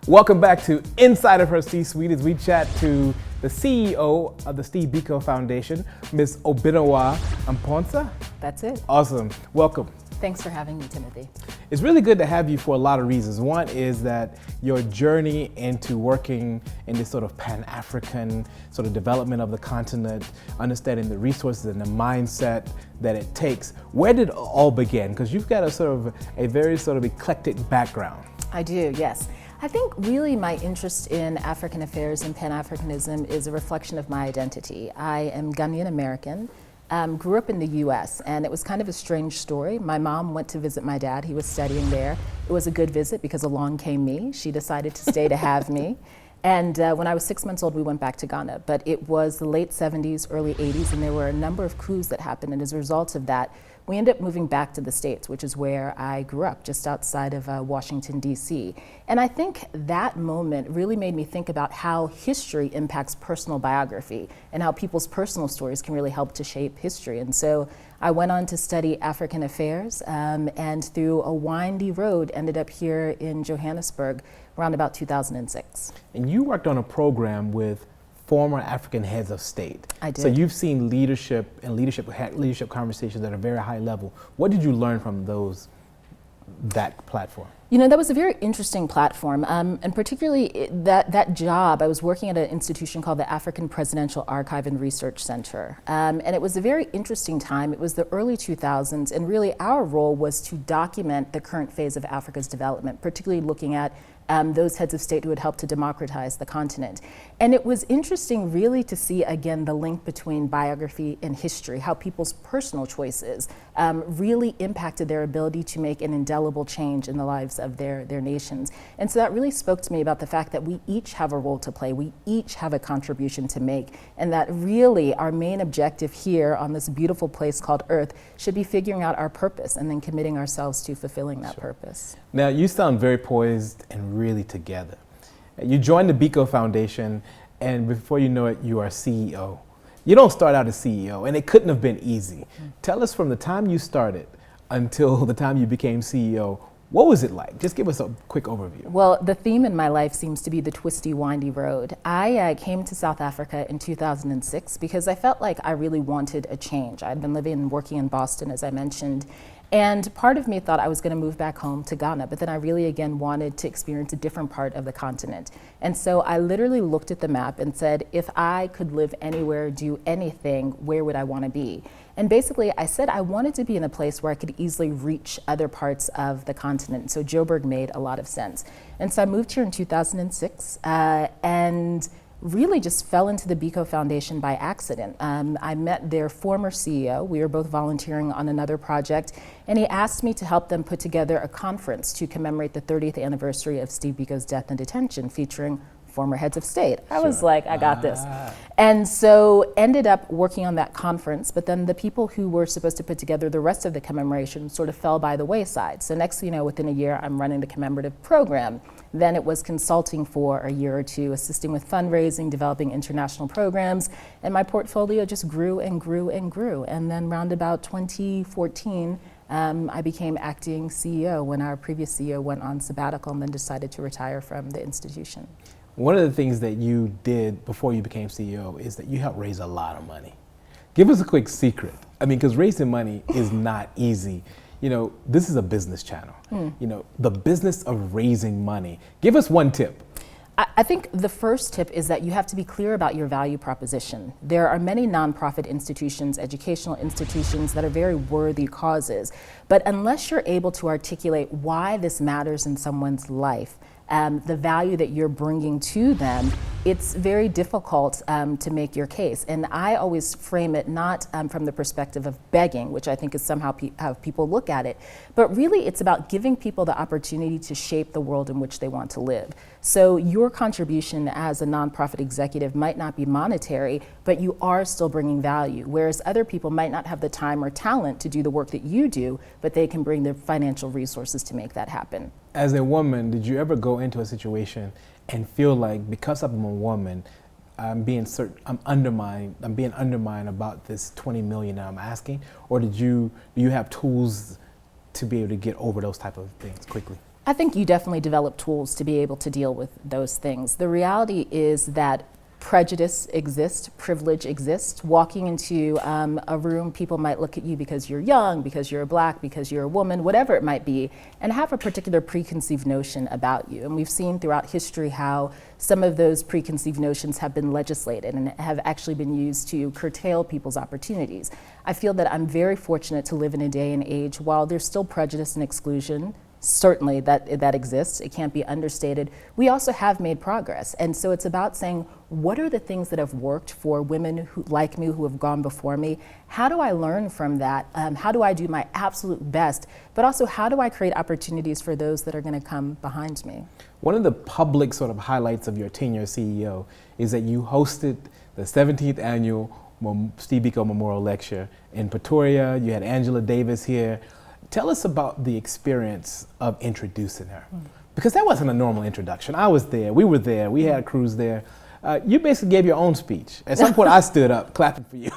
Welcome back to Inside of Her C-Suite as we chat to the CEO of the Steve Biko Foundation, Ms. Obenewa Amponsah. That's it. Awesome. Welcome. Thanks for having me, Timothy. It's really good to have you for a lot of reasons. One is that your journey into working in this sort of Pan African sort of development of the continent, understanding the resources and the mindset that it takes. Where did it all begin? Because you've got a very sort of eclectic background. I do, yes. I think really my interest in African affairs and Pan-Africanism is a reflection of my identity. I am Ghanaian American. Grew up in the US, and it was kind of a strange story. My mom went to visit my dad. He was studying there. It was a good visit because along came me. She decided to stay to have me. And when I was 6 months old, we went back to Ghana. But it was the late 70s, early 80s, and there were a number of coups that happened. And as a result of that, we ended up moving back to the States, which is where I grew up, just outside of Washington, D.C. And I think that moment really made me think about how history impacts personal biography and how people's personal stories can really help to shape history. And so I went on to study African affairs and through a windy road ended up here in Johannesburg around about 2006. And you worked on a program with former African heads of state. I did. So you've seen leadership conversations at a very high level. What did you learn from that platform? You know, that was a very interesting platform, and particularly that job, I was working at an institution called the African Presidential Archive and Research Center, and it was a very interesting time. It was the early 2000s, and really our role was to document the current phase of Africa's development, particularly looking at those heads of state who had helped to democratize the continent. And it was interesting really to see again the link between biography and history, how people's personal choices really impacted their ability to make an indelible change in the lives of their nations. And so that really spoke to me about the fact that we each have a role to play, we each have a contribution to make, and that really our main objective here on this beautiful place called Earth should be figuring out our purpose and then committing ourselves to fulfilling that purpose. Now, you sound very poised and really together. You joined the Biko Foundation, and before you know it, you are CEO. You don't start out as CEO, and it couldn't have been easy. Tell us from the time you started until the time you became CEO, what was it like? Just give us a quick overview. Well, the theme in my life seems to be the twisty, windy road. I came to South Africa in 2006 because I felt like I really wanted a change. I'd been living and working in Boston, as I mentioned, and part of me thought I was going to move back home to Ghana, but then I really again wanted to experience a different part of the continent. And so I literally looked at the map and said, if I could live anywhere, do anything, where would I want to be? And basically I said I wanted to be in a place where I could easily reach other parts of the continent. So Joburg made a lot of sense. And so I moved here in 2006 and really just fell into the Biko Foundation by accident. I met their former CEO. We were both volunteering on another project, and he asked me to help them put together a conference to commemorate the 30th anniversary of Steve Biko's death and detention, featuring former heads of state. I was like, I got this. And so ended up working on that conference, but then the people who were supposed to put together the rest of the commemoration sort of fell by the wayside. So next thing you know, within a year, I'm running the commemorative program. Then it was consulting for a year or two, assisting with fundraising, developing international programs, and my portfolio just grew and grew and grew. And then round about 2014, I became acting CEO when our previous CEO went on sabbatical and then decided to retire from the institution. One of the things that you did before you became CEO is that you helped raise a lot of money. Give us a quick secret. I mean, because raising money is not easy. You know, this is a business channel. You know, the business of raising money. Give us one tip. I think the first tip is that you have to be clear about your value proposition. There are many nonprofit institutions, educational institutions that are very worthy causes, but unless you're able to articulate why this matters in someone's life, the value that you're bringing to them, it's very difficult to make your case. And I always frame it not from the perspective of begging, which I think is somehow how people look at it, but really it's about giving people the opportunity to shape the world in which they want to live. So your contribution as a nonprofit executive might not be monetary, but you are still bringing value, whereas other people might not have the time or talent to do the work that you do, but they can bring the financial resources to make that happen. As a woman, did you ever go into a situation and feel like because I'm a woman, I'm being undermined about this 20 million that I'm asking? Or do you have tools to be able to get over those type of things quickly? I think you definitely develop tools to be able to deal with those things. The reality is that prejudice exists, privilege exists. Walking into a room, people might look at you because you're young, because you're black, because you're a woman, whatever it might be, and have a particular preconceived notion about you. And we've seen throughout history how some of those preconceived notions have been legislated and have actually been used to curtail people's opportunities. I feel that I'm very fortunate to live in a day and age while there's still prejudice and exclusion. Certainly that exists, it can't be understated. We also have made progress. And so it's about saying, what are the things that have worked for women who, like me, who have gone before me? How do I learn from that? How do I do my absolute best? But also, how do I create opportunities for those that are gonna come behind me? One of the public sort of highlights of your tenure as CEO is that you hosted the 17th annual Steve Biko Memorial Lecture in Pretoria. You had Angela Davis here. Tell us about the experience of introducing her, because that wasn't a normal introduction. I was there, we were there, we had crews there. You basically gave your own speech. At some point I stood up clapping for you.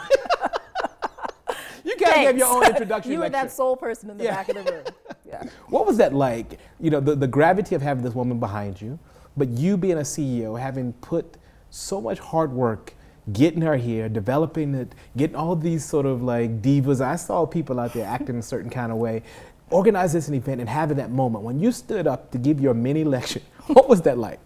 You kind of gave your own introduction You were lecture. that sole person in the back of the room. Yeah. What was that like? You know, the gravity of having this woman behind you, but you being a CEO, having put so much hard work getting her here, developing it, getting all these sort of like divas. I saw people out there acting a certain kind of way, organize this an event and having that moment. When you stood up to give your mini lecture, what was that like?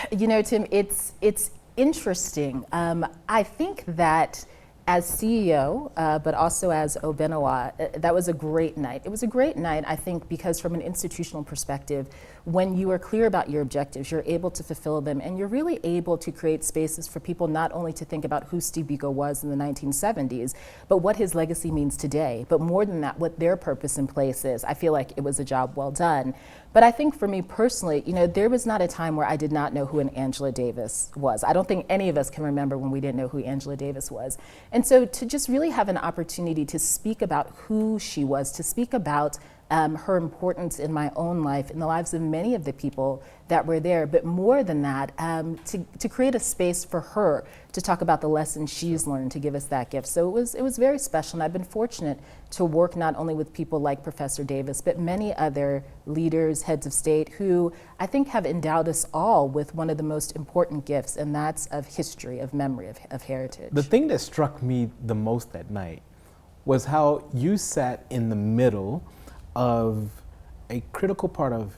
You know, Tim, it's interesting. I think that as CEO, but also as Obenewa, that was a great night. It was a great night, I think, because from an institutional perspective, when you are clear about your objectives, you're able to fulfill them, and you're really able to create spaces for people not only to think about who Steve Biko was in the 1970s, but what his legacy means today, but more than that, what their purpose in place is. I feel like it was a job well done. But I think for me personally, you know, there was not a time where I did not know who an Angela Davis was. I don't think any of us can remember when we didn't know who Angela Davis was. And so to just really have an opportunity to speak about who she was, to speak about her importance in my own life, in the lives of many of the people that were there, but more than that, to create a space for her to talk about the lessons she's learned, to give us that gift. So it was very special, and I've been fortunate to work not only with people like Professor Davis, but many other leaders, heads of state, who I think have endowed us all with one of the most important gifts, and that's of history, of memory, of heritage. The thing that struck me the most that night was how you sat in the middle of a critical part of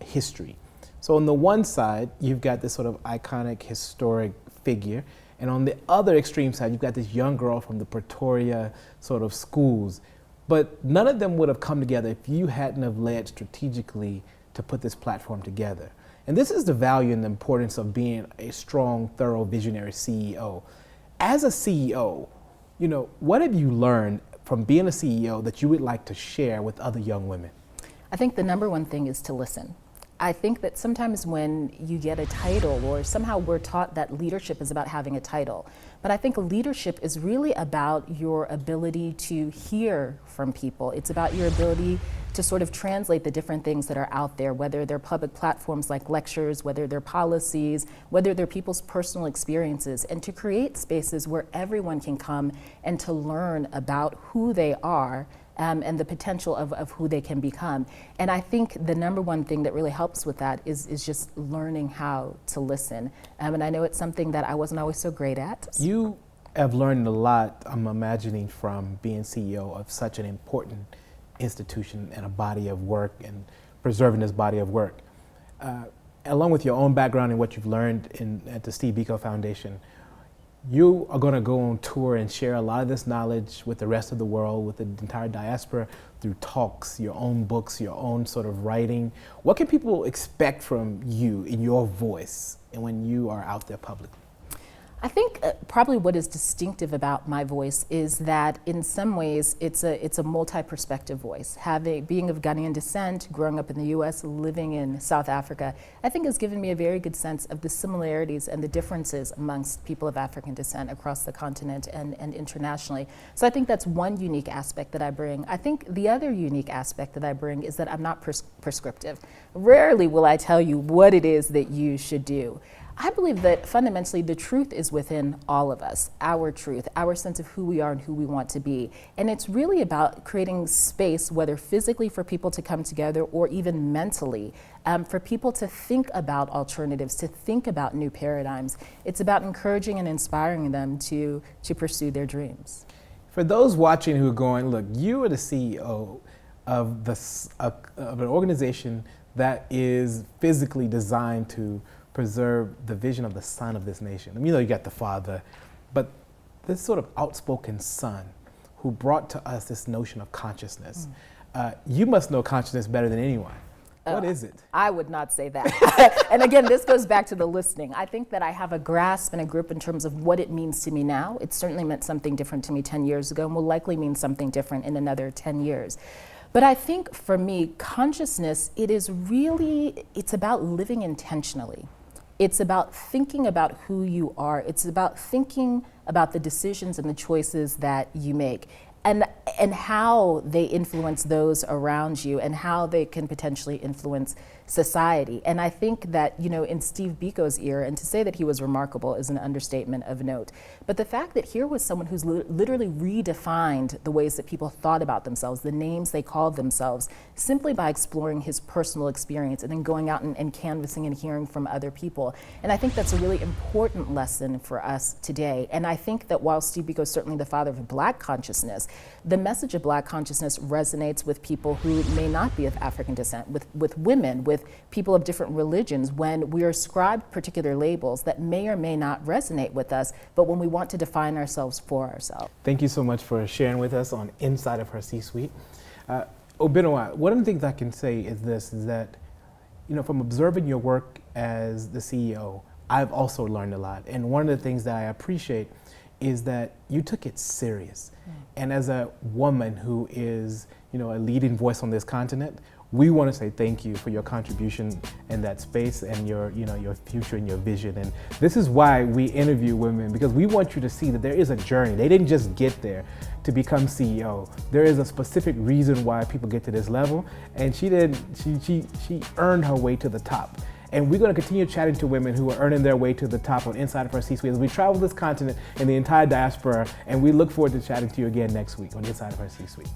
history. So on the one side, you've got this sort of iconic historic figure, and on the other extreme side, you've got this young girl from the Pretoria sort of schools. But none of them would have come together if you hadn't have led strategically to put this platform together. And this is the value and the importance of being a strong, thorough, visionary CEO. As a CEO, you know, what have you learned from being a CEO that you would like to share with other young women? I think the number one thing is to listen. I think that sometimes when you get a title, or somehow we're taught that leadership is about having a title, but I think leadership is really about your ability to hear from people. It's about your ability to sort of translate the different things that are out there, whether they're public platforms like lectures, whether they're policies, whether they're people's personal experiences, and to create spaces where everyone can come and to learn about who they are and the potential of who they can become. And I think the number one thing that really helps with that is just learning how to listen. And I know it's something that I wasn't always so great at. You have learned a lot, I'm imagining, from being CEO of such an important institution and a body of work, and preserving this body of work. Along with your own background and what you've learned at the Steve Biko Foundation, you are going to go on tour and share a lot of this knowledge with the rest of the world, with the entire diaspora, through talks, your own books, your own sort of writing. What can people expect from you in your voice and when you are out there publicly? I think probably what is distinctive about my voice is that in some ways it's a multi-perspective voice. Being of Ghanaian descent, growing up in the US, living in South Africa, I think has given me a very good sense of the similarities and the differences amongst people of African descent across the continent and internationally. So I think that's one unique aspect that I bring. I think the other unique aspect that I bring is that I'm not prescriptive. Rarely will I tell you what it is that you should do. I believe that fundamentally the truth is within all of us, our truth, our sense of who we are and who we want to be. And it's really about creating space, whether physically for people to come together or even mentally, for people to think about alternatives, to think about new paradigms. It's about encouraging and inspiring them to pursue their dreams. For those watching who are going, look, you are the CEO of an organization that is physically designed to preserve the vision of the son of this nation. I mean, you got the father, but this sort of outspoken son who brought to us this notion of consciousness. You must know consciousness better than anyone. What is it? I would not say that. And again, this goes back to the listening. I think that I have a grasp and a grip in terms of what it means to me now. It certainly meant something different to me 10 years ago and will likely mean something different in another 10 years. But I think for me, consciousness, it's about living intentionally. It's about thinking about who you are. It's about thinking about the decisions and the choices that you make and how they influence those around you and how they can potentially influence society. And I think that, in Steve Biko's era, and to say that he was remarkable is an understatement of note, but the fact that here was someone who's literally redefined the ways that people thought about themselves, the names they called themselves, simply by exploring his personal experience and then going out and canvassing and hearing from other people. And I think that's a really important lesson for us today. And I think that while Steve Biko is certainly the father of Black consciousness, the message of Black consciousness resonates with people who may not be of African descent, with women, with people of different religions, when we are ascribed particular labels that may or may not resonate with us, but when we want to define ourselves for ourselves. Thank you so much for sharing with us on Inside of Her C-Suite. Obenewa, one of the things I can say is that, from observing your work as the CEO, I've also learned a lot. And one of the things that I appreciate is that you took it serious. And as a woman who is, a leading voice on this continent, we want to say thank you for your contribution in that space and your future and your vision. And this is why we interview women, because we want you to see that there is a journey. They didn't just get there to become CEO. There is a specific reason why people get to this level, and she earned her way to the top. And we're going to continue chatting to women who are earning their way to the top on Inside of Her C-Suite as we travel this continent and the entire diaspora. And we look forward to chatting to you again next week on Inside of Her C-Suite.